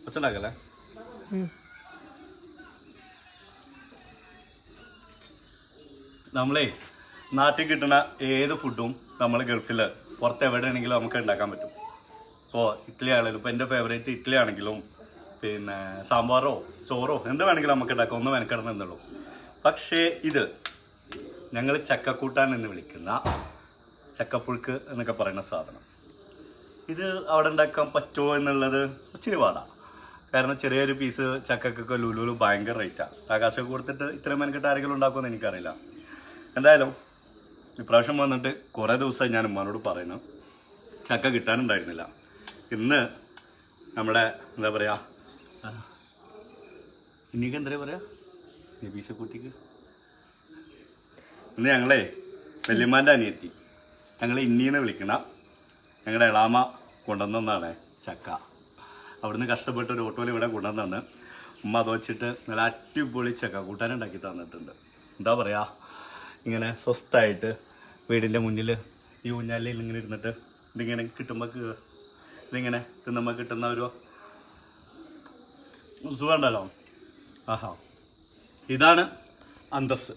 ഒച്ചുണ്ടാക്കല്ലേ? നമ്മളേ നാട്ടിൽ കിട്ടുന്ന ഏത് ഫുഡും നമ്മൾ ഗൾഫിൽ പുറത്ത് എവിടെയാണെങ്കിലും നമുക്ക് ഉണ്ടാക്കാൻ പറ്റും. ഇപ്പോൾ ഇഡ്ഡലി ആണെങ്കിലും, ഇപ്പോൾ എൻ്റെ ഫേവറേറ്റ് ഇഡ്ഡലി ആണെങ്കിലും പിന്നെ സാമ്പാറോ ചോറോ എന്ത് വേണമെങ്കിലും നമുക്ക് ഉണ്ടാക്കാം, ഒന്നും മെനക്കെടണമെന്നുള്ളൂ. പക്ഷേ ഇത് ഞങ്ങൾ ചക്കക്കൂട്ടാൻ എന്ന് വിളിക്കുന്ന ചക്കപ്പുഴുക്ക് എന്നൊക്കെ പറയുന്ന സാധനം, ഇത് അവിടെ ഉണ്ടാക്കാൻ പറ്റുമോ എന്നുള്ളത് ഇച്ചിരി പാടാണ്. കാരണം ചെറിയൊരു പീസ് ചക്കക്കൊക്കെ ലുലുവിൽ ഭയങ്കര റേറ്റാണ്. ആകാശമൊക്കെ കൊടുത്തിട്ട് ഇത്രയും മെനക്കെട്ട് ആരെങ്കിലും ഉണ്ടാക്കുമെന്ന് എനിക്കറിയില്ല. എന്തായാലും ഇപ്രാവശ്യം വന്നിട്ട് കുറേ ദിവസമായി ഞാൻ ഉമ്മാനോട് പറയുന്നു, ചക്ക കിട്ടാനുണ്ടായിരുന്നില്ല. ഇന്ന് നമ്മുടെ എന്താ പറയുക, ഇനിക്ക് എന്താ പറയുക, നബീസക്കുട്ടിക്ക് ഇന്ന് ഞങ്ങളെ വല്യമ്മാൻ്റെ അനിയത്തി, ഞങ്ങൾ ഇന്നീന്ന് വിളിക്കണ ഞങ്ങളുടെ എളാമ കൊണ്ടുവന്നാണ് ചക്ക. അവിടുന്ന് കഷ്ടപ്പെട്ട് ഒരു ഓട്ടോയിൽ ഇവിടെ കൊണ്ടുവന്നാണ്. ഉമ്മ അത് വെച്ചിട്ട് നല്ല അടിപൊളി ചക്ക കൂട്ടാനുണ്ടാക്കി തന്നിട്ടുണ്ട്. എന്താ പറയുക, ഇങ്ങനെ സ്വസ്ഥമായിട്ട് വീടിൻ്റെ മുന്നിൽ ഈ ഊഞ്ഞാലിൽ ഇങ്ങനെ ഇരുന്നിട്ട് ഇതിങ്ങനെ കിട്ടുമ്പോൾ ഇതിങ്ങനെ തിന്നുമ്പോൾ കിട്ടുന്ന ഒരു സുഖമുണ്ടല്ലോ. ആഹാ, ഇതാണ് അന്തസ്.